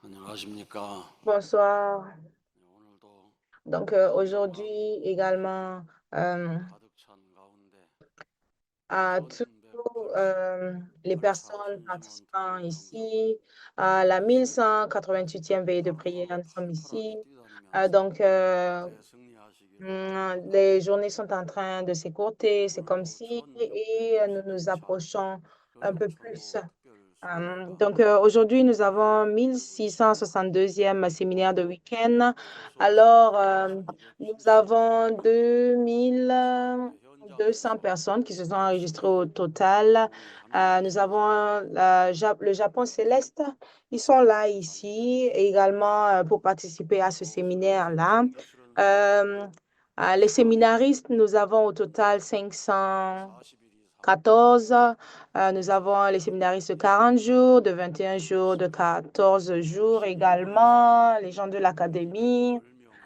안녕하십니까. Bonsoir. 오늘도 Donc 성령과 aujourd'hui également 가득 찬 가운데 à tous 천백팔 les 열차 personnes 순심원 participant 특별 참석을 ici à la 1188e veille de prière, 감사하고 nous sommes 시퍼렇게 ici. 뛰어다니면서 Donc 대승리하시기를 les journées sont en train de s'écourter, c'est comme 오늘도 si et nous nous 1662차 approchons un peu plus. 여름철로 특별 수련회가 Donc aujourd'hui, nous avons 1662e séminaire de week-end. 최소 Alors, nous 1270명 avons 2200 현장에서 personnes qui se sont enregistrées au total. 우리 하나님 Nous avons 천사 le Japon céleste. Ils sont là ici et également pour participer à ce 오스트리아에서 séminaire-là. 정기 수련회를 Euh, les séminaristes, nous avons au total 14일 이상 514. Nous avons les séminaristes de 40 jours, de 21 jours, de 14 jours également, les gens de l'académie.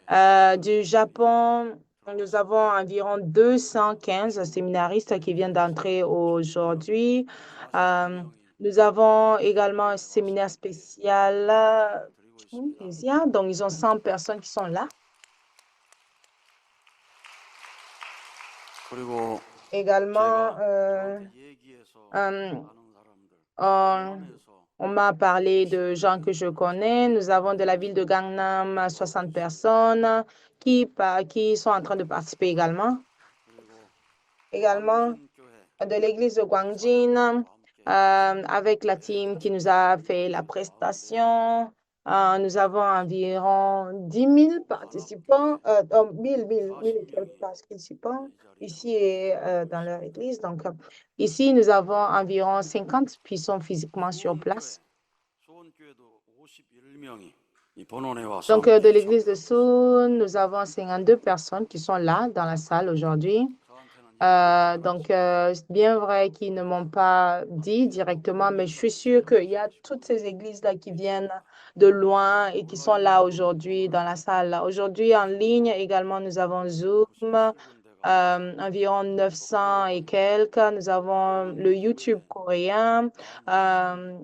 210명의 Du 신학생들이 Japon, nous avons 들어왔습니다. environ 215 séminaristes qui viennent d'entrer aujourd'hui. Euh, 42명이 nous avons également un 중국에서 séminaire 왔었는데 spécial 예배를 드리고 있습니다. Tunisia. Donc, ils ont 100 personnes qui sont là. 그리고 Également, 제가 저한테 얘기해서 euh, 아는 사람들 on, 강남에서 on m'a parlé de gens que je 10명이 connais. Nous avons de la ville de Gangnam 참석하고 60 있습니다. personnes qui sont en train de participer également. 그리고 Également, 광진 교회 de l'église de Guangjin, 사장님과 함께 avec la team qui nous a fait la 가운데서 prestation. Nous avons environ 10 000 participants, 한옥교회 1000 et quelques 40명이 participants 이 자리에 ici et 함께 dans leur 있습니다. église. Donc, ici, nous avons environ 50 qui sont physiquement sur place. 수원교회도 51명이 이 본원에 와서 Donc, de 함께 l'église de 참여하고 있습니다. Soun, nous avons 52 personnes qui sont là dans la salle aujourd'hui. 저한테는 얘기하지 Donc, 않았지만 c'est bien vrai qu'ils ne m'ont pas dit directement, mais je suis sûre qu'il y a toutes ces églises-là qui viennent de loin et qui sont là aujourd'hui dans la salle. Aujourd'hui, en ligne également, nous avons Zoom, 17군데가 environ 900 et quelques. Nous avons le YouTube coréen. Euh,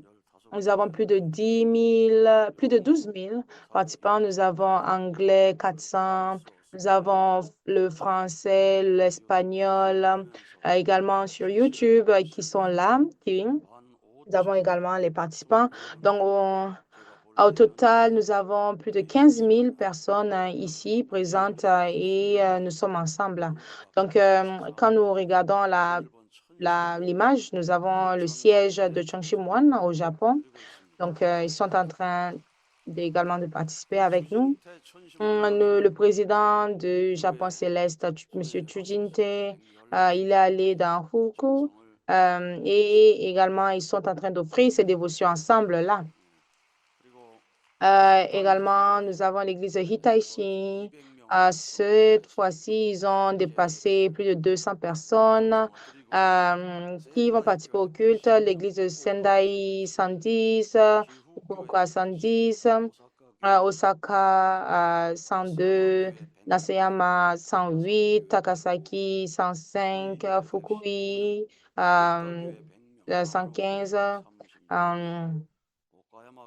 nous avons plus de 10 000, plus de 12 000 participants. Nous avons anglais 400. Nous avons le français, l'espagnol, également sur YouTube qui sont là. Nous avons également les participants. Donc, au total, nous avons plus de 15 000 personnes ici présentes et nous sommes ensemble. Donc, quand nous regardons l'image, nous avons le siège de Chongqing au Japon. Donc, ils sont en train également de participer avec nous. Le président du Japon céleste, M. Chu Jin-tae, il est allé dans Huku et également ils sont en train d'offrir ces dévotions ensemble là. Également, nous avons l'église de Hitaishi. Cette fois-ci, ils ont dépassé plus de 200 personnes qui vont participer au culte. L'église de Sendai 110, Fukuoka 110, Osaka 102, Nasayama 108, Takasaki 105, Fukui 115.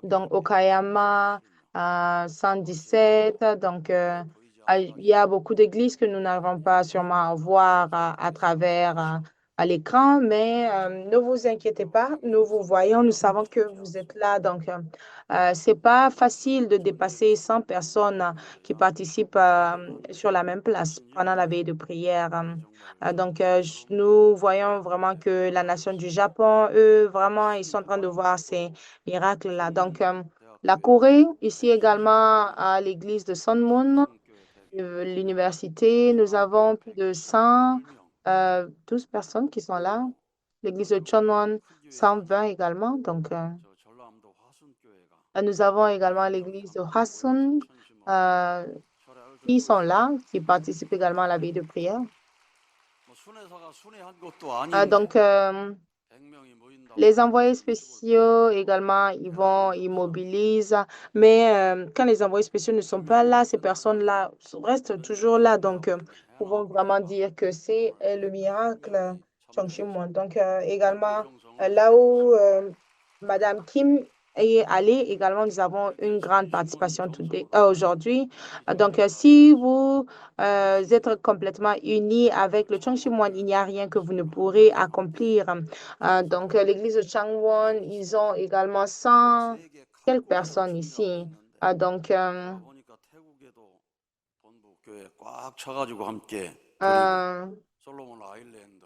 Donc, Okayama, 117. Donc, il y a beaucoup d'églises que nous n'arrivons pas sûrement à voir à travers à l'écran, mais ne vous inquiétez pas, nous vous voyons, nous savons que vous êtes là. Donc, c'est pas facile de dépasser 100 personnes qui participent sur la même place pendant la veille de prière. Donc, nous voyons vraiment que la nation du Japon, eux, vraiment, ils sont en train de voir ces miracles-là. Donc, la Corée, ici également à l'église de Sunmoon, l'université, nous avons plus de 112 personnes qui sont là. L'église de Chonwon, 120 également. Donc, nous avons également l'église de Hwasun, euh, qui sont là, qui participent également à la vie de prière. Donc, les envoyés spéciaux également, ils mobilisent. Mais quand les envoyés spéciaux ne sont pas là, ces personnes-là restent toujours là. Donc, nous pouvons vraiment dire que c'est le miracle Chongqing. Donc, également, là où Madame Kim y aller. Également, nous avons une grande participation aujourd'hui. Donc, si vous êtes complètement unis avec le Chongqing, il n'y a rien que vous ne pourrez accomplir. Donc, l'église de Changwon, ils ont également 100 세계 quelques 각국에서 personnes 중교하고 ici. 있는데 Donc, 보니까 태국에도 본부 교회 꽉 차가지고 함께 드리고 euh, 솔로몬 아일랜드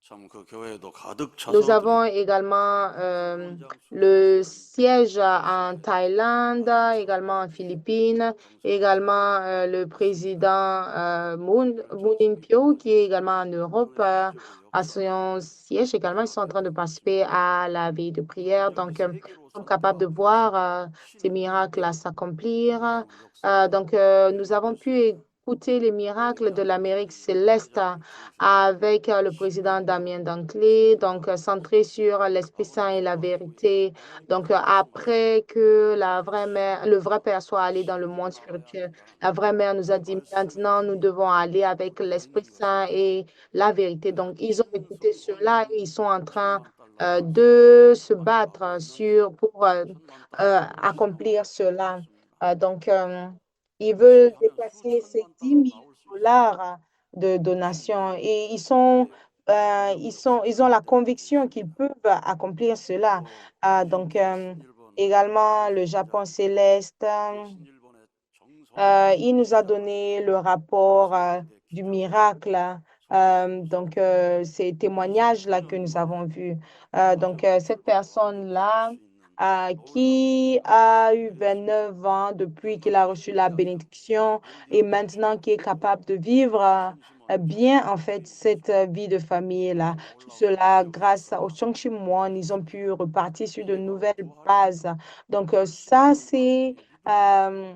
참 그 교회도 가득 nous 차서 avons 드리고 également 성원장 le 수련회에서는 siège en 세계 Thaïlande, 가득 차서 également en Philippines, 정성스레 également le président Moon 열정성이 In-pyo, qui est 있는 également en Europe, 전례기적으로 à 역사하는 son siège également, ils sont en train de 그런 participer 것입니다. à la vie de 이렇게 prière. 전 Donc, nous 세계로 sommes capables de 선포하고 voir ces 신이 miracles à s'accomplir. 놀라운 역사가 Donc, nous avons 일어날 수 pu 있도록 écouter les miracles de 우리 l'Amérique 하나님이 céleste 회장님 중심으로 avec le président 신령과 Damien Danclay, 진리로 donc centré sur l'Esprit Saint 아버님 et la 도와가시고 이 vérité. Donc, 오늘까지 말씀하신 après que la vraie mère, le vrai Père soit allé dans le monde 신령으로 나가야 spirituel, 한다는 la vraie mère nous 그 a dit 말씀의 maintenant nous 힘이 devons aller avec 우리가 l'Esprit 있는 Saint 것입니다. et la vérité. 네, Donc, ils ont écouté 신성 cela et 권능 ils sont en train 10,000,000달러 de se 많이 가고 battre 있는데 pour 10,000,000달러 accomplir cela. 좋습니다. Donc, ils veulent 열심히 하면 수 dépasser ces 천만 10 달러 000 나올 수 있습니다. dollars de donation et 우리 ils ont la 기념으로 conviction qu'ils 드리겠습니다. peuvent accomplir cela. 또 Donc, 기념기 신일본 également, le Japon 본부장님 céleste, 이 신일본의 정성을 il nous a 시작하신 donné le rapport 세계대 du 기적을 miracle. Donc, 선포하셨습니다. ces témoignages-là que 29년 nous 만에 avons vus. Donc, 가정을 cette 완벽히 할 personne-là, 수 있는 놀라운 qui 기적을 a eu 이루었습니다. 29 ans depuis qu'il a 하나님을 reçu la 신기하게 bénédiction et maintenant 인정하시고 qui est capable de vivre 전심원 bien, en fait, 가족들이 cette vie de famille-là. 참 Tout 놀라운 cela, grâce au 기적이었습니다. Chongqing, ils ont pu repartir sur de 이해가 nouvelles 부활하고 bases. Donc, ça, 80년 c'est 만에 믿음으로 euh,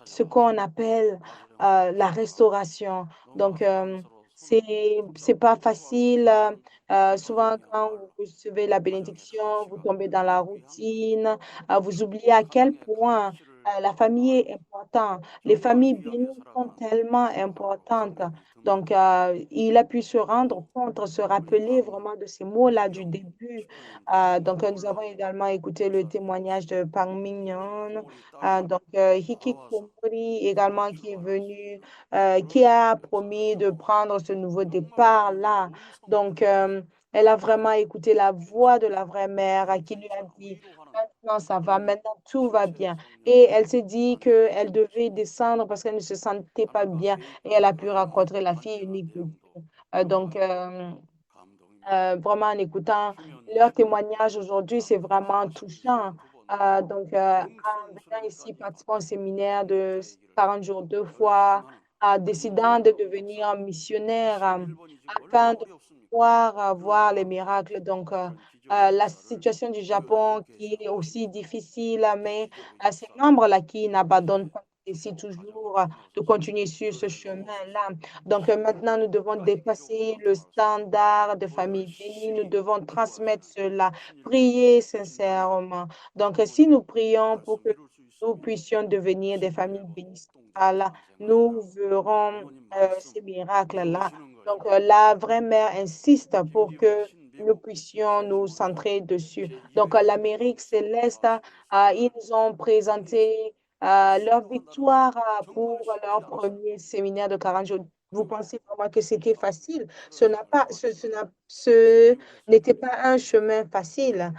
ce 찾아온 qu'on appelle 나그네 la 목사입니다. restauration. 너무나 Donc, 사랑스러워서 c'est pas 기도하러 facile. 다니는 Souvent, 가정의 quand 날, vous recevez la 가정의 bénédiction, vous 가치가 tombez dans la 귀한 것, routine, vous oubliez à quel 가정의 point 가치를 la famille est 아는 importante. Les 정말 familles 귀하게 bénies sont 살아가는 tellement importantes. 생각이 Donc, 듭니다. il a pu se rendre 또 compte, se 우리 rappeler 방 vraiment de ces mots-là du 민영 début. 집사님도 정말 Donc, nous avons 놀라운 également écouté le témoignage 목사님이었습니다. de Pang 히키 Mignon. 코모리 딸이 Donc, 나와서 Hikikomori également qui est venu, 건축하였습니다. qui 그런 a promis de 역사에서 prendre ce nouveau 정말 départ 하나님의 là. 음성을 Donc, 듣고 elle a vraiment écouté la voix de la vraie mère qui lui a 완전히 dit, 위로하는 maintenant ça va, 그런 maintenant tout va 지체의 bien. Et 성령을 elle s'est dit 받게 qu'elle 하시는 devait 것입니다. descendre parce qu'elle ne se sentait pas 하나님과 bien et elle a pu 개인적으로 rencontrer la fille 만지는 unique de 내용도 Dieu. Donc, 정말 감동입니다. vraiment en écoutant 휴면 leur 집회 témoignage aujourd'hui, c'est 참 vraiment 하나님이 이루신 touchant. 두 번, Donc, en 영성 venant ici 수련까지 participer au séminaire 바꾸는 de 목자이기를 40 jours deux fois, 결심하는 décidant de 놀라운 devenir 역사가 missionnaire 신일본이 지금 afin 얼마나 de 어렵습니까? pouvoir voir les 그러나 miracles. Donc, 그런 기적의 la 역사를 situation du 보여주고 Japon qui est 계시는 aussi 것입니다. difficile, 이 mais 기적의 ces 역사 membres-là qui n'abandonnent 이제 pas, ici 축복 가정을 toujours de 통하소서 continuer sur ce 은혜 넣으소서 chemin-là. Donc, maintenant, nous devons 신령까지 기록으로 dépasser le 나타나소서 standard de 더 famille bénie. Nous 열심히 devons transmettre 기도하시는 cela, 신일본 prier 신자는 sincèrement. Donc, si nous 영원히 prions pour 말씀 que 이룰 수 nous 있습니다. puissions devenir des familles 신일본 bénies 옥동자가 nous 탄생하리라. verrons 영원히 말씀 ces miracles-là. 이루어지는 Donc, 것입니다. la vraie mère insiste pour 김기회 que nous 신미국 puissions nous 신시모니 centrer dessus. Donc, 제2회 l'Amérique 영성 céleste, 가수교 세미나를 ils nous ont 드리겠습니다. présenté 이 leur 순종한다는 것 victoire 정말 pour 쉽지 leur 않았습니다. premier séminaire de 40 jours. Vous pensez vraiment que c'était facile? Ce 하나님 n'a pas, 도와주셔서 ce 미국에서 n'était pas un chemin facile.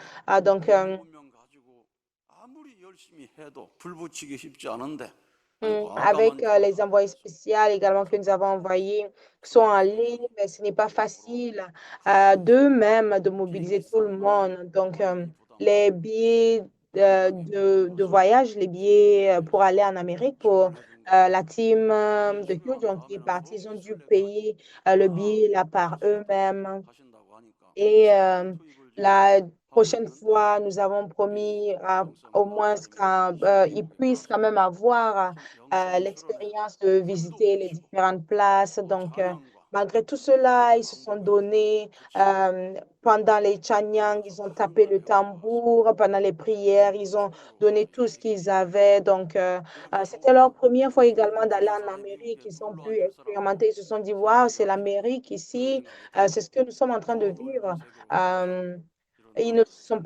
Donc, 27명 가지고 아무리 열심히 해도 불붙이기 쉽지 않은데 아니 avec 과감한 자가 les envoyés spéciaux également que nous avons 전사하셔서 envoyés, qui sont en ligne, 세계로 mais ce n'est pas 기적으로 facile 확산시키고 d'eux-mêmes de mobiliser tout le 비행기값 monde. Donc, 본인이 les 부담하고 billets 현장에 de 머물러서 voyage, les billets pour 준비해서 aller en Amérique, pour 지원해 준 것입니다. la team de 임신을 한 Hyojong qui est 다음에는 partie, ils ont dû 서울예술대까지 payer le 다 billet là par 하시겠다고 eux-mêmes. 하신다고 하니까 Et 직접 투입을 지금 la 하고 prochaine 있는데 fois, nous avons 우리 promis 영성 au moins 목사님이 qu'ils 신미국에 puissent quand 가서 même avoir 영성 수련회 l'expérience de 불도 visiter les 붙이고 différentes places. 또 Donc, 찬양과 malgré tout 또 cela, ils se sont 방법에 donnés 붙이고 pendant les Chanyang, 하나님께서 ils ont 큰 tapé 걸 le 해오신 것 같습니다. tambour, pendant les prières, ils ont 영성으로 donné tout ce qu'ils 움직이십니다. avaient. Donc, 이렇게 c'était leur 보면 première fois également 우리 d'aller 교회 en 사람이 Amérique. 미국에 Ils ont 놀러 pu 앉을 사람 expérimenter, ils se sont dit, waouh, 세계 c'est 각국에 l'Amérique 그런 ici, 생각이 c'est 들고 ce que nous sommes en train 더 de 넓은 vivre. 세계로 나가서 Euh, Ils n'ont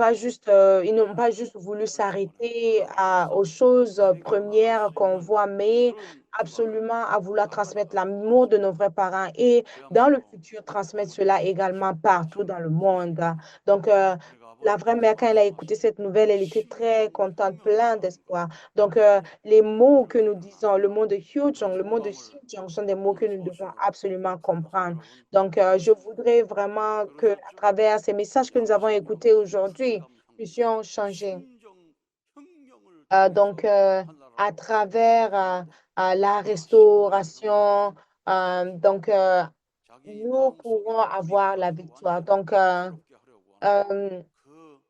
pas juste voulu s'arrêter aux choses premières qu'on voit, mais 그런 생각을 absolument à vouloir transmettre 가졌다고 l'amour de nos vrais parents et dans le 고향처럼 futur transmettre 보는 cela également partout dans le monde. 것입니다. Donc, 우리가 la vraie 아버지께서 mère, quand elle a écouté 말씀하신 cette nouvelle, elle était très contente, pleine 신정혁명이라는 d'espoir. Donc, les mots que nous disons, le mot de 그 Hyojong, le mot de 소감을 Shinjong sont des mots que 오늘 nous devons 소식으로 absolument comprendre. 여러분 Donc, je 들었습니다. voudrais vraiment que, à 그러셨죠? travers ces messages que 우리 nous avons 아버지는요 écoutés aujourd'hui, 흑암 상대에 puissions changer. 신정혁명을 Donc, 통해서 à 한나라를 travers 회복하고 la 신정혁명을 restauration, donc, 자기 nous 마음속에 pourrons avoir la 뿌리박은 victoire. 완전히 Donc, 자유롭게 하려고 하는 euh, 그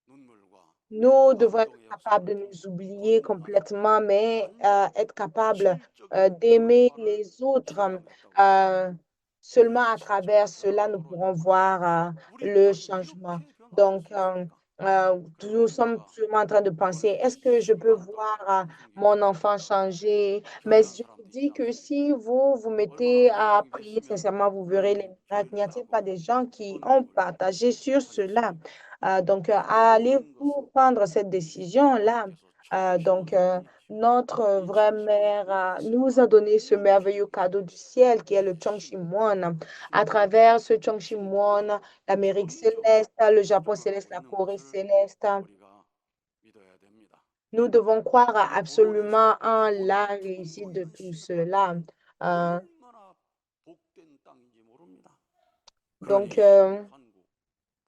눈물과 nous devons être 감동의 역사를 capables de 통해 nous oublier 거듭나는 complètement, mais 완전히 être capables 실적인 d'aimer 변화를 les autres. 기대하고 있다고 Euh, 믿습니다. Seulement à travers 실적인 cela, nous 변화가 pourrons 벌어지고 voir 우리 le 딸이 changement. 이렇게 변화될 Donc, 수 있습니까? nous 그래서 sommes 우리가 sûrement en train de penser, 이번에 est-ce que je peux 수많은 voir 딸들의 청소년 mon 기도를 enfant 드렸다가 changer? Mais 변화된 je vous 사람도 있지 dis que 않습니까? si vous vous 얼마나 mettez à 감동이 prier 됐으면 sincèrement, vous verrez les 그런 miracles. N'y a-t-il 절차하고 pas des gens qui ont 번복을 partagé sur cela? 하셨습니까? Donc, 모든 것은 allez-vous prendre cette décision-là? 아버지께서 Donc, 천지를 살리시고 notre 이 vraie 청심원을 mère 통해서 nous a donné ce merveilleux 인도하시기 cadeau du ciel qui est le 신정, Chongshimwon. À 신정, travers ce 신정의 Chongshimwon, l'Amérique 엄청난 céleste, le Japon 변화가 céleste, la 있는 Corée 것을 céleste, 우리가 믿어야 됩니다. nous devons croire 이 absolument 고론에서 en la 본을 réussite 품고 de 있는 tout 시드가 cela. Euh, 얼마나 복된 땅인지 모릅니다. donc, 그러니 신한국,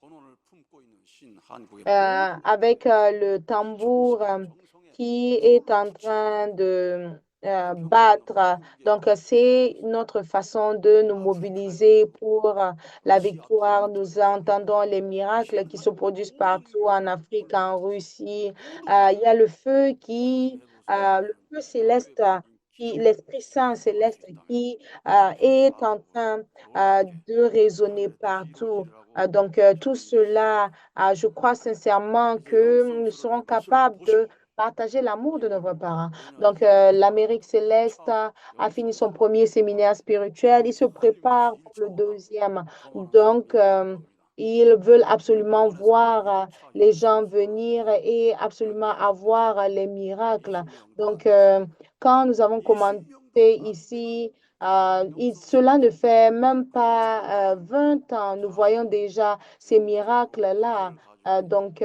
본원을 품고 있는 신한국의 모든 avec 백성들이 le 이 tambour 정성에 qui est 불을 en 붙이고 train de 평화로운 battre. 한국의 Donc, c'est 백성들이 notre façon de nous 아프리카에도 mobiliser pour la 러시아 victoire. Nous 전역에도 entendons les miracles qui se 신한국의 produisent 모든 partout en 교회들이 Afrique, en 벌어지고 Russie. 모든 Il y a 교회들이 하나님의 그 le 소망을 feu 그렇게 céleste, 가진 기적을 l'Esprit Saint 경험할 수 céleste 있다면 qui est en 한나라국은 train 놀랍게 de résonner 반드시 partout. 이루어지리라고 Donc, tout 저는 cela, 믿습니다. je crois sincèrement 이제 que nous 영성술을 serons 한 것을 capables de 보시고 partager l'amour de nos vrais 이번에 parents. Donc, 5년 2월 l'Amérique céleste 차 a fini son 영성술 premier séminaire spirituel. Il se prépare 한림에서 pour le 1차보다 deuxième. 더 많은 Donc, 사람들이 오실 겁니다. ils veulent 우리 absolument 본원에서도 voir 1차 les gens 영성술을 venir et absolument 여기 avoir les miracles. 20명도 Donc, 안 됐습니다. quand nous avons commencé 20명도 안 되는 ici, cela 영성술을 ne fait même 그 pas 장대한 20 ans. Nous voyons déjà ces miracles-là. 무대를 가지고 Donc,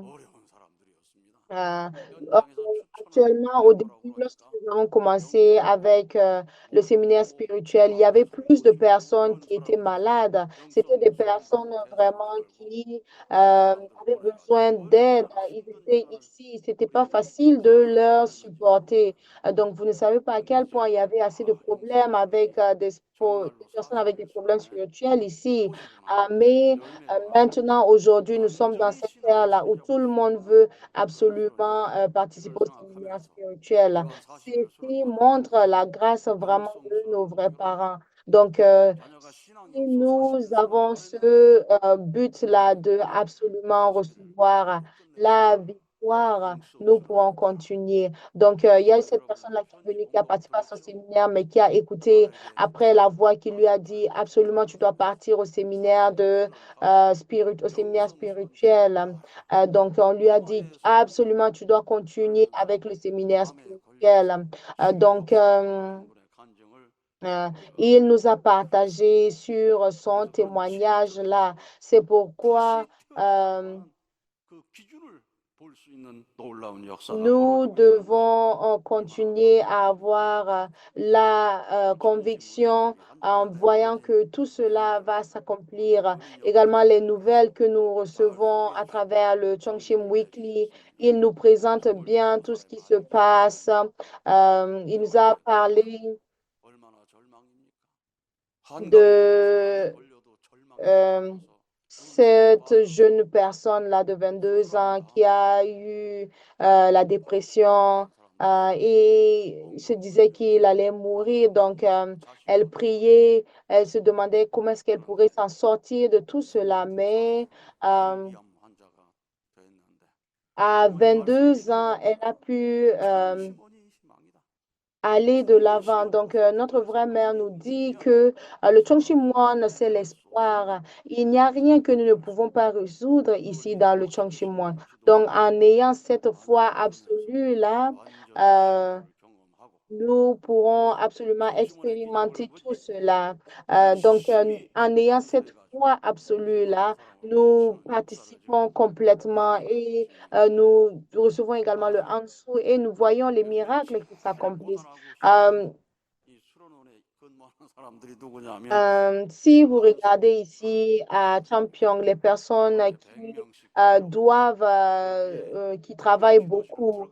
어려운 사람들이었습니다. euh, euh, 현장에서 추천한 actuellement, au début, 멤버라고 lorsque 하니까 nous avons commencé avec 영성술을 le séminaire 모르고 spirituel, il y avait 나와서 plus de 오시는 personnes 모든 qui étaient 사람들이 malades. C'était des 영성술을 personnes 된 vraiment 사람들 말고 qui 다른 사람들을 avaient 보내가지고 besoin d'aide. 얼마나 Ils 힘든 étaient 고난을 ici. C'était pas 우리 facile de 본원에서 leur 보냈는지 모릅니다. supporter. Donc, vous ne savez pas à 근데 quel point 이제 il y avait assez de problèmes 영성술이 avec des 정말로 personnes avec des 사실일 problèmes 시간에 spirituels ici. 오시구나 Mais 열매가 maintenant, aujourd'hui, nous sommes dans 완전히 cette 신앙을 ère-là où tout 찾아볼 le 수 monde 있구나 veut 그런 absolument 그러니까 participer 이걸 au séminaire 생각하면서 spirituel. 그러한 사실을 서로 Ceci montre 받아들이고 la grâce vraiment de nos 영성술을 vrais 통해가지고 parents. Donc, 자녀가 신앙이 si 없어 nous 40년 성경 avons 못 했는데 ce but-là 이번에 de 딱 absolument 40일 recevoir 하고 la 끝내니까 victoire, nous 영성술을 pourrons continuer. Donc, il y a cette 여러분들 personne-là qui est 편지 venue, qui a 본방 participé à ce 들으시고 séminaire, mais qui a écouté 딸에게 après la voix qui lui a dit, 아프리카에서 absolument, tu dois partir au séminaire 40일 전과 au séminaire 영성술을 spirituel. 기도하시고 Donc, on lui a dit, 하와이에서 absolument, tu dois continuer 그러면서 avec le séminaire 암에 걸려서 spirituel. 힘이 Donc, 없었다고 하시는 분의 간증을 euh, 우리가 il nous a 들었습니다. partagé sur son 그래서 그런 témoignage 치유적인 là. C'est 다시 pourquoi 태어나는 그러한 그 기준을 볼 수 있는 놀라운 역사가 nous 벌어지고 있다는 것을 devons 얼마나 continuer à 감사합니까? avoir la 이 conviction 청심원들이 en 완전히 voyant 회복되지 que tout cela 되면 va s'accomplir. 그런 Également, 역사를 les 다시 nouvelles que nous 잘 recevons 소개해 à 주시고 travers le Chongqing 공유해 Weekly, 주셨으면 il nous présente 정말 bien tout ce 감사의 qui se 말이 되기를 passe. 원합니다. Il nous a 이번에 parlé 얼마나 절망입니까? 환각에 걸려서 암에 de 걸려도 절망하지 euh, 않고서 눈물을 cette 빠져서 jeune personne-là de 22 살아난 ans qui 다음에 a eu la dépression 회복된 사람들이 et se 너무 disait qu'il allait mourir. Donc, 안타깝고 elle 자신도 priait, elle se demandait comment est-ce qu'elle pourrait 그런데 s'en sortir de tout cela. Mais 22살에도 euh, 말기암 환자가 됐는데 à 오늘 말씀을 22 ans, 들어보니까 elle a pu 천심원이 희망이다. aller de l'avant. Donc, notre vraie mère nous dit que le Chongchimouan, c'est l'espoir. Il n'y a rien que nous ne pouvons pas résoudre ici dans le Chongchimouan. Donc, en ayant cette foi absolue là, euh, nous pourrons absolument expérimenter tout cela. En ayant cette foi absolue-là, nous participons complètement et nous recevons également le Hansu et nous voyons les miracles qui s'accomplissent. Euh, Si vous regardez ici à Champion, les personnes qui qui travaillent beaucoup,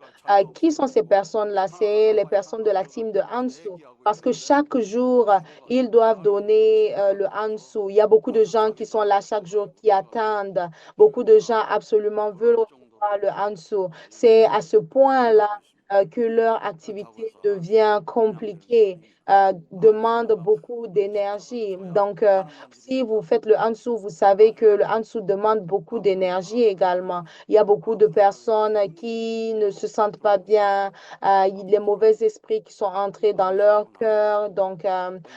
qui sont ces personnes-là? C'est les personnes de la team de Hansu. Parce que chaque jour, ils doivent donner le Hansu. Il y a beaucoup de gens qui sont là chaque jour, qui attendent. Beaucoup de gens absolument veulent recevoir le Hansu. C'est à ce point-là que leur activité devient compliquée, demande beaucoup d'énergie. Donc, si vous faites le Hansu, vous savez que le Hansu demande beaucoup d'énergie également. Il y a beaucoup de personnes qui ne se sentent pas bien, les mauvais esprits qui sont entrés dans leur cœur. Donc,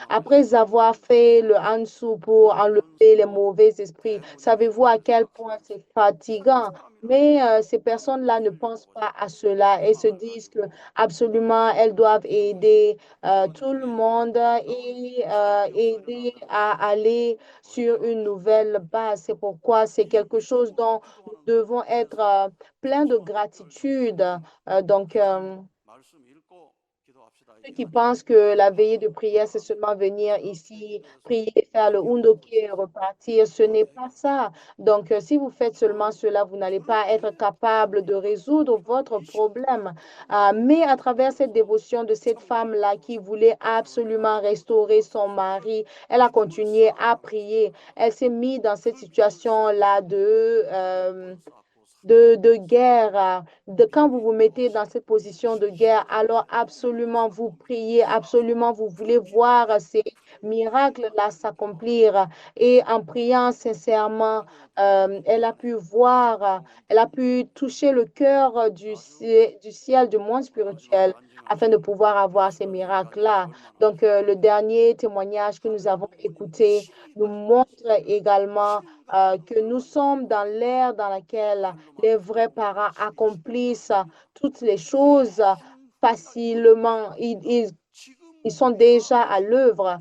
après avoir fait le Hansu pour enlever les mauvais esprits, savez-vous à quel point c'est fatigant? Mais ces personnes-là ne pensent pas à cela et se disent que absolument elles doivent aider tout le monde et aider à aller sur une nouvelle base. C'est pourquoi c'est quelque chose dont nous devons être pleins de gratitude. Donc, ceux qui pensent que la veillée de prière, c'est seulement venir ici, prier, faire le undoki et repartir, ce n'est pas ça. Donc, si vous faites seulement cela, vous n'allez pas être capable de résoudre votre problème. Mais à travers cette dévotion de cette femme-là qui voulait absolument restaurer son mari, elle a continué à prier. Elle s'est mise dans cette situation-là de guerre, quand vous vous mettez dans cette position de guerre, alors absolument vous priez, absolument vous voulez voir ces miracles-là s'accomplir. Et en priant sincèrement, elle a pu voir, elle a pu toucher le cœur du ciel, du monde spirituel, afin de pouvoir avoir ces miracles-là. Donc, le dernier témoignage que nous avons écouté nous montre également que nous sommes dans l'ère dans laquelle les vrais parents accomplissent toutes les choses facilement. Ils sont déjà à l'œuvre.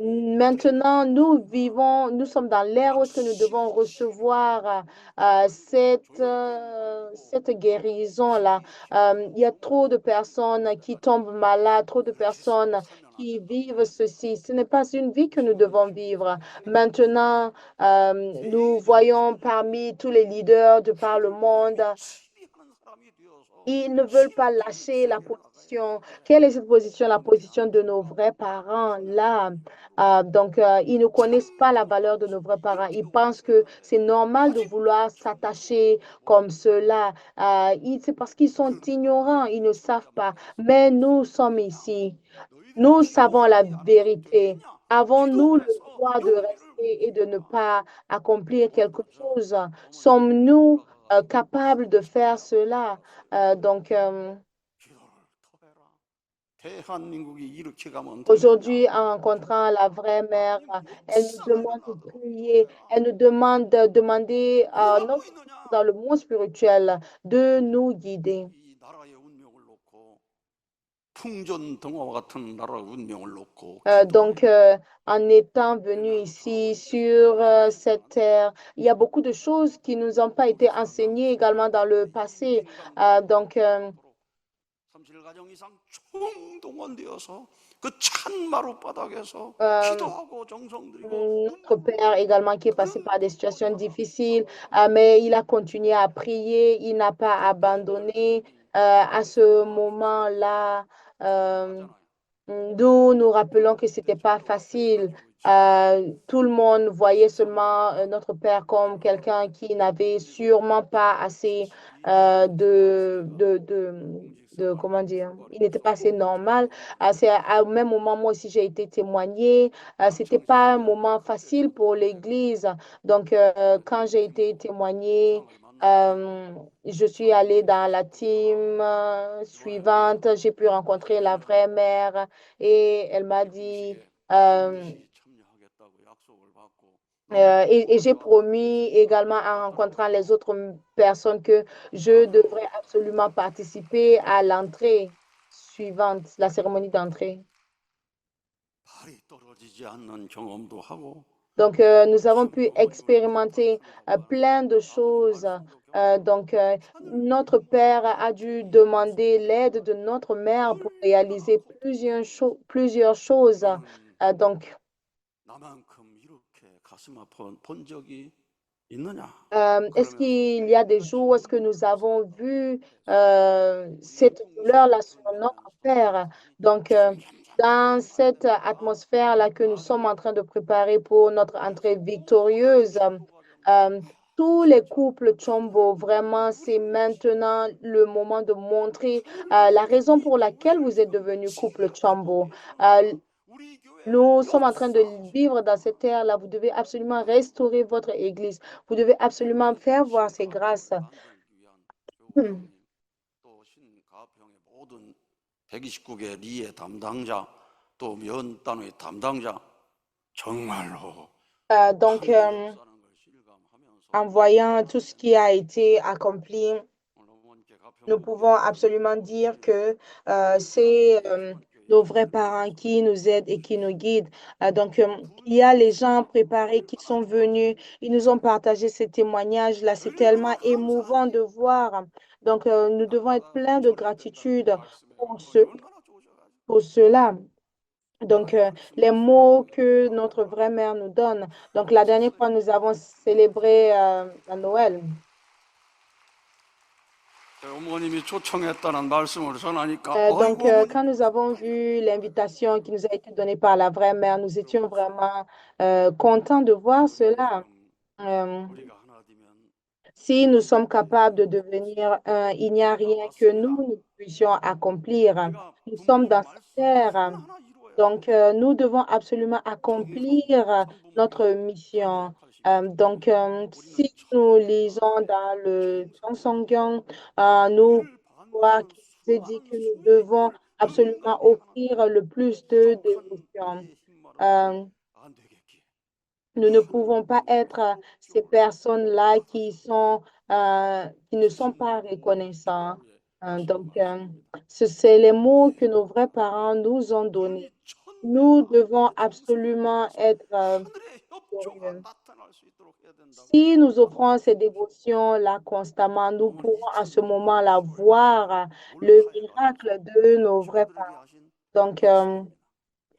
Maintenant, nous sommes dans l'ère où est-ce que nous devons recevoir cette guérison-là. Il y a trop de personnes qui tombent malades, trop de personnes qui vivent ceci. Ce n'est pas une vie que nous devons vivre. Maintenant, nous voyons parmi tous les leaders de par le monde, ils ne veulent pas lâcher la position. Quelle est cette position? La position de nos vrais parents, là. Ils ne connaissent pas la valeur de nos vrais parents. Ils pensent que c'est normal de vouloir s'attacher comme cela. C'est parce qu'ils sont ignorants, ils ne savent pas. Mais nous sommes ici. Nous savons la vérité. Avons-nous le droit de rester et de ne pas accomplir quelque chose? Sommes-nous capables de faire cela? Euh, donc, euh, Aujourd'hui, en rencontrant la vraie mère, elle nous demande de prier, elle nous demande de demander à notre dans le monde spirituel de nous guider. En étant venu ici sur cette terre, il y a beaucoup de choses qui nous ont pas été enseignées également dans le passé. Euh, donc, euh, euh, Notre père également qui est passé par des situations difficiles, mais il a continué à prier, il n'a pas abandonné. À ce moment-là, euh, nous rappelons que c'était pas facile. Tout le monde voyait seulement notre père comme quelqu'un qui n'avait sûrement pas assez comment dire, il n'était pas assez normal. C'est au même moment, moi aussi, j'ai été témoignée. C'était pas un moment facile pour l'Église. Donc, quand j'ai été témoignée, Je suis allée dans la team suivante. J'ai pu rencontrer la vraie mère et elle m'a dit, 이부식에 euh, 반드시 참여하겠다고 약속을 받고 너무 et j'ai 기뻐하더라고요. promis également en rencontrant les autres personnes que je 아주 devrais absolument participer à l'entrée suivante, la cérémonie d'entrée. 발이 떨어지지 않는 경험도 하고 Donc, nous avons pu 성공을 expérimenter 부탁하다가 plein de 아버님 choses. 말씀도 경청하고 Donc, notre 하늘님께서 père a dû 반드시 demander l'aide de 이루시리라 notre mère pour 얼마나 réaliser 고백했습니까? plusieurs choses. 너는 Donc, 나만큼 이렇게 가슴 아픈 본 적이 있느냐? est-ce 그러면서 qu'il y a des jours où est-ce que nous avons vu cette douleur-là sur notre père? Donc, dans cette atmosphère-là que nous sommes en train de préparer pour notre entrée victorieuse, euh, tous les couples Chombo, vraiment, c'est maintenant le moment de montrer la raison pour laquelle vous êtes devenu couple Chombo. Euh, nous sommes en train de vivre dans cette ère-là. Vous devez absolument restaurer votre Église. Vous devez absolument faire voir ces grâces. Hmm. 또 신가평의 모든 129개 리의 담당자 또 면단의 담당자 정말로 Donc, 하늘의 역사는 걸 실감하면서 en voyant tout ce qui a été accompli, 어머니께 nous 가평을 pouvons 위해 absolument dire que c'est 신학교의 중학교의 nos vrais 교수들이 parents qui nous aident et qui nous guident. Donc, il y a les gens préparés qui sont venus, ils nous ont partagé ces témoignages-là. C'est tellement 얼마나 émouvant de 감사한지 voir. Donc, nous devons être 날마다 pleins de 철회가 된다는 gratitude 말씀의 은총이 얼마나 좋으셔가지고 pour cela. Donc, 하나님 les 말씀을 mots 순종하며 que notre vraie 나아가라 mère nous donne. Donc, la dernière fois, nous avons 세상에 célébré à Noël. 어머님이 초청했다는 말씀을 전하니까 Donc, 아이고 어머니 quand nous avons vu l'invitation qui nous a été donnée par la vraie mère, nous étions vraiment contents de voir cela. 그만큼 Euh, 우리가 하나 되면 si nous sommes capables de 모든 devenir un, il n'y a 때가 rien que 왔습니다. nous puissions accomplir. 우리가 Nous sommes 부모님 dans cette 말씀을 terre. 하나하나 이루어야 Donc, 됩니다. nous devons absolument accomplir 정성 notre 천부목교에 mission. 참여하시기를 Donc, 우리는 si nous lisons 철저하게 dans le 충성하여 Jeong nous 우리를 voir 반기는 qu'il nous est dit 수많은 que nous 수의 devons 힘을 absolument 영감케 하는 offrir le plus de 부족한 dévotion. 우리의 힘만으로는 Euh, 안 되겠기에 nous ne pouvons pas 하늘님의 être ces 목적을 personnes-là 파하셔서 qui ne sont pas 부르심을 reconnaissants. 기뻐하게 하시는 Donc, 말씀입니다. c'est les mots que 우리의 nos vrais parents nous ont donnés. 하나님 Nous 천대가 devons 이렇게 정성을 absolument 들여서 être 하늘의 협조가 victorieux. 나타날 수 있도록 해야 된다고 Si nous offrons ces 말씀하십시오. dévotions-là constamment, nous 어머니 pourrons à ce 2000년의 moment-là 세월 voir le 몰타에 가셔서 miracle de nos vrais 주부들에게 parents. 하신 Donc, 말씀입니다.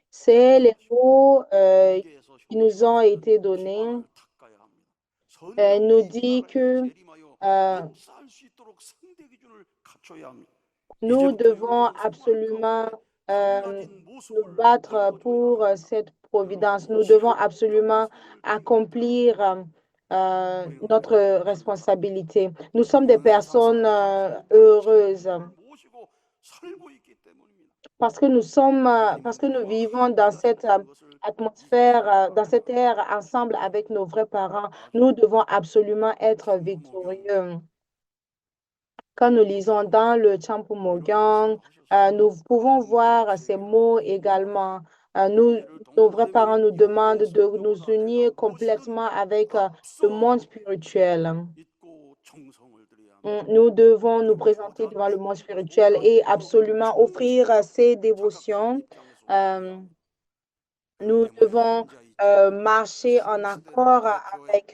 c'est les 그러십시오. mots 경계에서 qui nous 형제가 ont 되는 été donnés. 희망을 닦아야 합니다. Il nous 선경들이 이 dit 나라에 que 재림하여 euh, 역사할 수 있도록 상대 기준을 갖춰야 합니다. nous 이제부터 devons 영적 생활 absolument 가운데 euh, 달라진 nous 모습을 battre 보여줘야 pour 합니다. cette providence. 여러분이 Nous devons 지극하게 absolument 삶을 드리는 accomplir 자라면 우리는 notre 하나님께 만족합니다. responsabilité. Nous sommes des personnes 감사사를 드리는 당신의 heureuses 부모를 모시고 살고 있기 때문입니다. parce que nous sommes, 하나님은 parce que nous 우리와 vivons dans 함께 cette 하신다는 것을 atmosphère, 잊으시기 dans cette 바랍니다. ère ensemble avec nos vrais parents. 아주 Nous devons absolument être 천부모경 victorieux. Quand nous lisons dans le 이런 Champumogyon, 말씀하셨습니다. nous pouvons 함께 voir ces 기도해라. mots également. 형제를 Nos vrais 동반하며 parents nous demandent 형제의 de nous 성도보다 내가 unir 무엇이든 complètement avec le monde 앞서 spirituel. 믿고 정성을 드려야 합니다. Nous devons nous 그렇게 présenter devant le 보잘것 monde spirituel et 보잘것으로 absolument offrir 중심으로 ces 자각하는 dévotions. 입장에서 Euh, 움직여야 합니다. 그렇기 nous 때문에 devons 혼자이지 marcher en 새로 시대를 accord 대표해 avec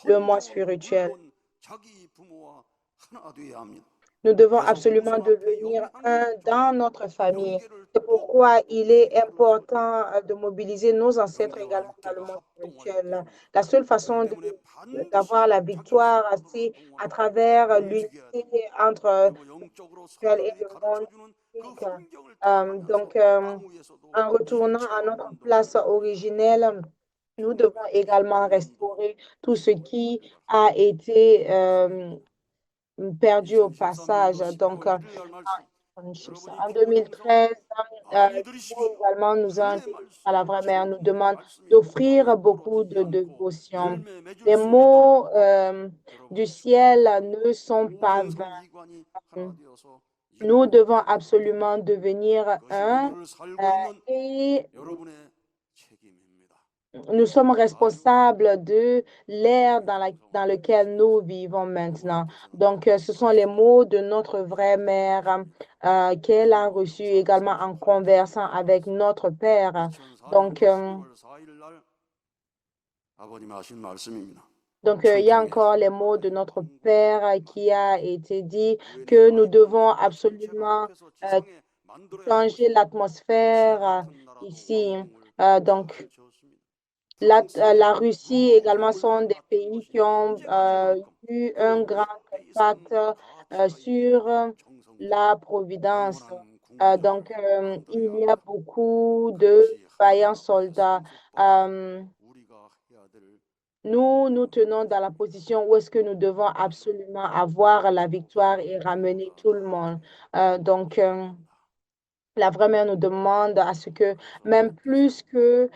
le monde 선조로 spirituel. 물러온 자기 부모와 하나 되어야 합니다. Nous devons 그래서 absolument 홍수 앞에 devenir un 영향을 dans 주는 notre famille. 영계를 C'est pourquoi 뚫고 il est 기도를 하는 important de mobiliser nos ancêtres 영계와 également dans le 육계가 monde 합동하였기 spirituel. 때문입니다. La seule 그렇기 façon 때문에 d'avoir 반드시 la 자기 victoire, 성도들을 c'est à 동원하고 travers 움직여야 l'unité 됩니다. entre 그리고 영적으로 le spirituel et 성도들이 le monde 가르쳐주는 그 physique. 환경을 따라가면서 Donc, 땅 위에서도 en retournant à 실체와 notre 운동을 place 하는 것입니다. originelle, nous devons également 1921년도 restaurer tout ce 10월 qui 8일 같은 a été perdu au passage. 2013년도 Donc, 12월 1일 날 말씀 En 여러분이 기도하는 음성을 2013, 많이 Dieu 들으십시오. également nous a 하나님의 introduits à la 말씀이 vraie mère, nous 진리입니다. demande 말씀이 d'offrir 마음에 beaucoup 떨어지지 de 않고 dévotion. 열매 맺을 Les 수 있도록 mots du 여러분의 ciel 신앙과 ne sont pas 모든 성기관이 하나 vains. 되어서 Nous 일을 devons 이루게 absolument 되는 devenir 그것이 un 오늘을 euh, 살고 있는 et 여러분의 책임입니다. nous sommes 아주 responsables de l'ère 귀한 dans 음성을 lequel 들으십시오. nous vivons maintenant. 어머니께서는 Donc, ce sont les 말씀을 mots de notre vraie mère 받으십니다. qu'elle a 주님이 reçus également en 2038년 conversant 6월 avec notre Père. Donc, 2004년도 10월 4일 날 아버님 하신 말씀입니다. il y a 청통에서 encore les mots de notre Père qui a été dit 유엔의 que nous 가입국 devons 국가 전체가 absolument 합해서 euh, 지상에 만들어야 할 changer 것입니다. 러시아 l'atmosphère 같은 나라도 ici. 왕궁을 Donc, 잘 지었습니다. 프랑스의 La Russie également sont 황금을과 des 같은 pays 것이 qui ont 존재하니만큼 eu 그 un grand 100배 이상 impact 가치가 있는 sur 정성들이 la Providence. 영원한 궁전을 Il 만들어야 y a 합니다. beaucoup de 그것이 vaillants 하나님 앞에 soldats. 상속받은 Euh, 우리가 해야 될 nous 일이라고 tenons dans la 믿습니다. position où est-ce que nous devons 그래서 absolument avoir la victoire et ramener 모두가 tout 다 le monde. 함께 Euh, donc, euh, 기도합니다. la vraie mère nous demande à ce que, 그래서 même 하나님께서 plus 주님궁을 que 최고로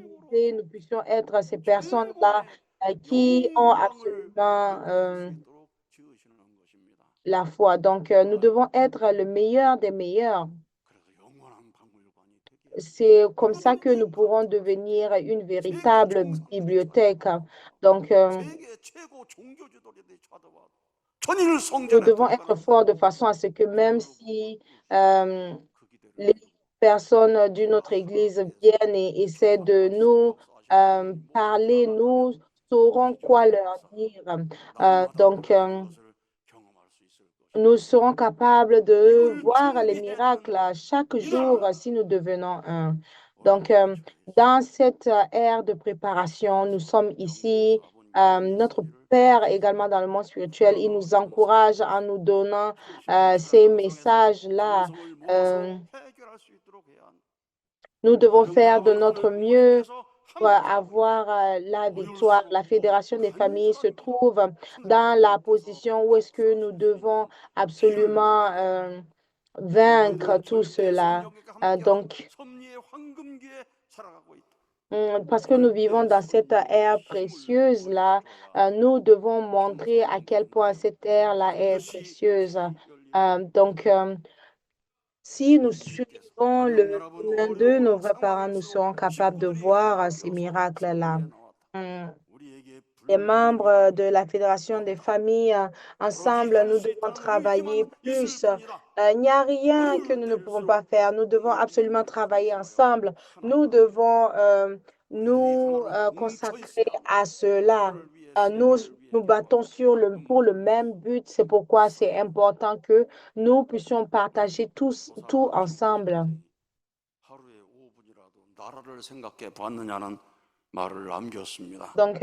musée, nous puissions être ces personnes-là 최고의 qui ont 영광을 absolument 느낄 수 있도록 지으시는 것입니다. la foi. Donc, nous 아주 devons être le meilleur des meilleurs. 그래서 영원한 박물관이 되게 하시고 C'est comme ça que 누구든지 nous pourrons 방문할 수 있게 devenir une 세계 véritable 정상들이 bibliothèque. 찾아와도 Donc, 세계 최고 종교 지도자들이 찾아와도 천일 nous 성전에 devons être 들어가는 forts de façon à ce que même 기도를 보고 si 누구시고 그 기대를 les 이루고 personnes d'une autre église 하나님께서 viennent et essaient 중요한 de 말씀을 nous 역사하시는데 이 목사가 parler, 나간다면 nous saurons 믿음의 quoi leur 역사 dire. 날마다 Donc, 일어나는 것을 경험할 수 있을 nous 것입니다. serons capables de 이걸 voir les miracles 준비해주는 chaque 이 jour 나라를 si nous devenons un. 오늘 Donc, 우리가 처해 있습니다. dans cette ère de préparation, nous 그래서 sommes ici. 영계에서 아버님께서 Notre 메시지를 Père également dans le 주셨습니다. monde spirituel, il nous 살아나라는 것을 encourage en nous 주셨습니다. donnant 휴식의 ces 음성에서 messages-là. 장성을 모아서 Euh, 해결할 수 있도록 해야 합니다. Nous devons faire de 아름다운 notre 하늘 mieux 부모님께서 pour 함께하고 있다. avoir la 어려울 victoire. 수 La 없고 Fédération des familles se 간절한 기도 trouve dans 하나님 la 옆에서 position où est-ce que nous 역사하실 수 devons 있는 길을 absolument 열어주시고 vaincre 너희들은 tout 절대 cela. 성령과 함께한 Donc, 섭리의 황금기에 살아가고 있다. parce que nous vivons 절대 dans cette 성령의 ère 힘을 précieuse-là, 보여줘야 nous devons montrer à 정성을 quel point 이룬다면 cette ère-là est 반드시 précieuse. 길이 열립니다. Donc, si nous 예수님께서 suivons 가정 le 연합은 chemin de nos 어려운 vrais parents, nous 상황일수록 serons capables de 직분들이 voir ces 합력해서 miracles-là. 승리해 나왔다. Hum. 우리에게 Les 불가능이 membres 아닙니다. de la Fédération des 없다. familles, 오로지 ensemble, 할 nous 수 devons 있다는 travailler 의지만 있을 plus. 뿐이다. Il n'y a rien que 하루를 nous ne pouvons 뗄수록 pas faire. Nous devons 우리의 absolument 믿음은 travailler 강성하여 ensemble. Nous 하나가 되리라. devons 우리들이 nous 하나로 뭉쳐 consacrer 있어야 à cela. 나라를 위해 Nous 세계를 위해 nous battons 기도하고 pour le 음모를 même 위해서 but. C'est pourquoi c'est 싸웁니다. important que nous puissions partager tout 모사가 ensemble. 죽기까지 하루에 5분이라도 나라를 생각해 봤느냐는 말을 남겼습니다. Donc,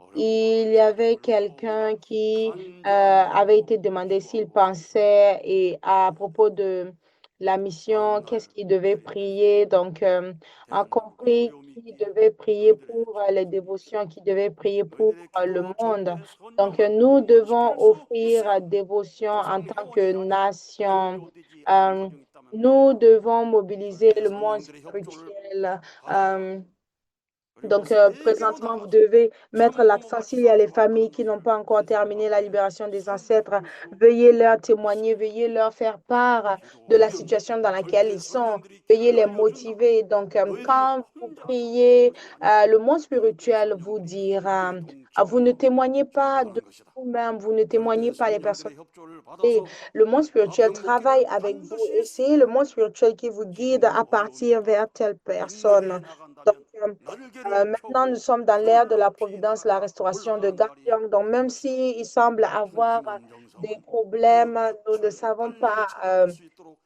어려운 il 나라의 y avait 생각을 하고 우리가 quelqu'un qui 간절한 avait 마음으로 été demandé s'il 기도하고 pensait et à propos de la mission, 다음 qu'est-ce 날 qu'il devait 하나님께서 prier. Donc, a 대한민국에 compris 어려움이 qu'il 있기에 devait prier 너희들에게 pour les 청소년이 있기에 dévotions, qu'il devait prier pour 너희들의 le 기도 monde. 전도의 Donc, 선교가 nous devons 성공시킬 수 offrir 있어야 dévotion en 가정 tant que 회원이 아직 nation. 종료되지 않은 Euh, 가정이 있다면 nous 그래야 devons mobiliser 절대 le monde 성령들의 협조를 spirituel. 받아야 Euh, 그리고 donc, 세계로 présentement, vous 나가서 devez mettre 참 l'accent 부모가 s'il y a les 추앙받는 familles qui n'ont 것을 pas encore 세상 terminé la 앞에 libération des ancêtres. 선포할 수 Veuillez leur témoigner, 있어야 veuillez leur faire part de la 기도하면 situation dans laquelle 절대 ils sont. 성령들이 Veuillez 길을 les 알려준다. motiver. Donc, 너희들이 quand vous 혼자 전도하는 priez, 것이 아니라 le monde 절대 spirituel vous 성령들이 dira, 함께 vous ne 동참하여 témoignez pas de 전도하는 것이다. vous-même, vous ne témoignez 절대 pas les personnes. 성령들의 협조를 Et 받아서 le monde spirituel travaille 병목기를 avec vous 반드시 et c'est le 했습니다. monde spirituel qui vous guide 지금은 à 어려움이 partir vers 있다. telle 인내해 personne. Donc, 나간다면 날개를 maintenant, nous 펴고 sommes dans l'ère de la 하늘로 providence, la 피날아가 restauration de 올라가는 날이 Gadion. Donc, 올 même 것이다. s'il semble avoir 전심원 des 정성은 그 problèmes, nous ne 끝을 savons 빨리 pas 찾아낼 수 있도록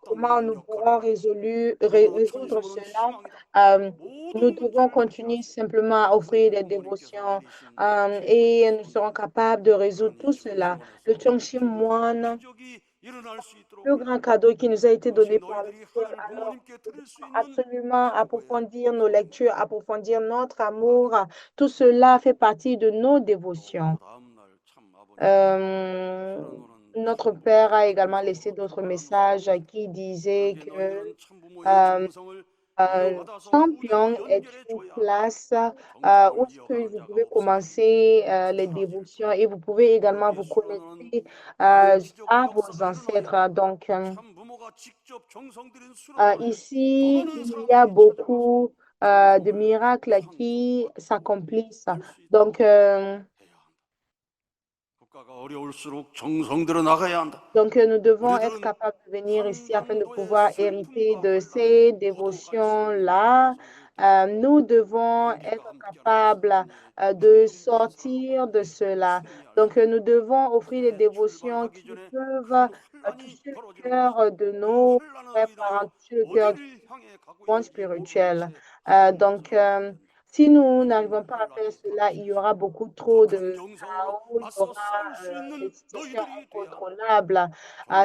comment 앞당기는 nous 역할을 pourrons 하고 résoudre 천심원은 cela. 희망이다. Euh, nous 모든 devons 문제를 continuer 해결하시는 simplement à offrir 우리 des 부모님께서 dévotions 내리신 최고의 et nous serons 섭리 capables de résoudre 하나님 tout cela. Le 청심원에서 Chongshim 기도하는 Moine, 기적이 일어날 수 있도록 le 해야 grand 합니다. cadeau qui nous a été 그것이 donné par le 너희들이 ciel. 하늘 Alors, 부모님께 nous 드릴 수 devons 있는 absolument 최고의 approfondir nos lectures, 선물입니다. approfondir notre 아주 amour. Tout cela fait partie de nos dévotions. 또 다음 날 참 아버님께서 Notre notre Père a également laissé d'autres messages qui disaient 그렇게 que 너희들은 참부모의 euh, 정성을 이어받아서 Champion 후대에게 est 연결해 une 줘야 classe où 정성을 est-ce que 이어가는 vous 자가 pouvez 없으면 commencer les 사라질 dévotions et 것이다. vous pouvez également 그렇게 vous 수련하는 connecter 많은 기적의 à vos 역사가 일어나야 ancêtres. Donc, 참부모가 직접 정성 들인 수련을 하여 더 ici, 많은 il y a 사람들이 찾아가서 beaucoup de 정성을 miracles qui 상속받고 s'accomplissent. 갈 수 있도록 Donc, 해야 한다. 국가가 어려울수록 정성 들어 나가야 한다. nous devons être 우리들은 capables de venir ici afin de 한반도의 pouvoir hériter 슬픔과 de 환란에 ces 더더욱 갈 수 있는 dévotions-là. 정성을 들어 Nous devons 우리가 être 함께하는 capables 성도의 de 황금된 sortir 사랑과 de cela. 승리할 수 Donc, 있다. nous devons offrir des 새해 dévotions 출발하기 qui 전에 peuvent 큰 환란이 toucher le 벌어지는 것은 cœur de 그 nos 환란으로 frères parents, 인하여 toucher le cœur du 어디를 향해 가고 monde 있는지 모르는 spirituel. 채 슬픔마저 Donc, 나면 안 된다. si nous 큰 n'arrivons pas à faire 환란이 cela, il y 다가올수록 aura beaucoup 더 trop 큰 de 정성으로 chaos, il y 맞서 aura 싸울 수 des 있는 situations 너희들이 돼야 한다. incontrôlables.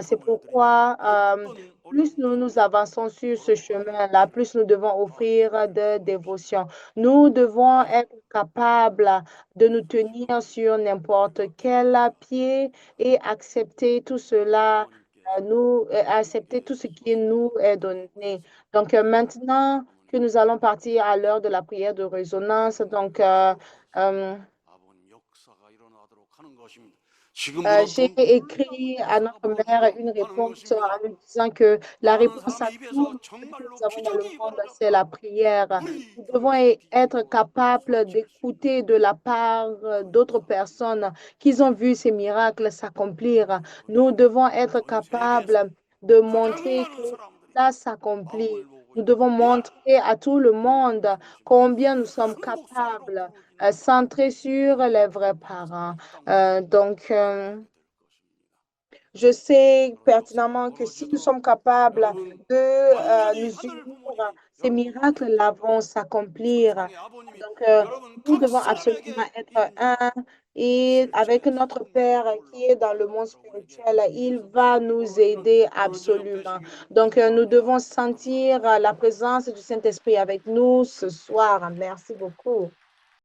C'est 정성을 들이면 pourquoi, 어떤 plus nous 어려움도 nous avançons sur ce 걸어갈 chemin-là, 길을 plus nous devons 다 offrir 인도해 de 줄 것이다. dévotion. Nous devons 아멘. être capables de nous 그래서 tenir 지금은 sur n'importe 우리가 quel 기도하며 pied et accepter tout cela, 어머님께서 accepter 우리에게 tout ce qui 주셨습니다. nous est 기도하고 donné. 있습니다. Donc, maintenant que 어머님 nous allons partir à l'heure de la prière de résonance, donc, 기도하고 있습니다. euh, 아버님 역사가 일어나도록 하는 것입니다. 지금부터 j'ai 더 놀라운 écrit à 역사가 notre mère 벌어지도록 une 하는 réponse 것입니다. en lui disant que la 많은 réponse à 사람의 tout 입에서 ce que 정말로 nous avons dans le 기적이 monde, c'est la 벌어졌다. prière. 우리 Nous devons 통해서 être 기적으로 capables 소리칠 수 있는 d'écouter de la part d'autres 감사합니다. personnes qui ont vu ces miracles s'accomplir. Nous 그리하여 devons être 전 세계에서 capables de 가장 montrer que 많은 사람들이 cela s'accomplit. 마음을 모으고 Nous 있도록 devons montrer à tout le 하나님의 monde 중심에 combien nous sommes 큰 목소리로 capables, 부르짖는 centrés sur les vrais 역사가 parents. 이 땅에 Donc, 일어나게 될 것입니다. je sais 그런 역사가 pertinemment que si nous 벌어지도록 sommes capables 여러분 de 완전히 nous 하늘 unir, 부모님이 ces 여러분과 miracles-là 함께하여 vont s'accomplir. 천상의 아버님이 Donc, 여러분 nous 각 devons absolument 사람에게 être 있는 un. Et avec 실제의 notre 성령의 Père qui est 놀라운 dans le 역사가 monde 여러분에게 spirituel, il 위해서 va nous 벌어지는 aider 오늘 저녁 absolument. 되시기를 Donc, nous 축복합니다. devons sentir 감사합니다. la présence du Saint-Esprit avec nous ce soir. Merci beaucoup.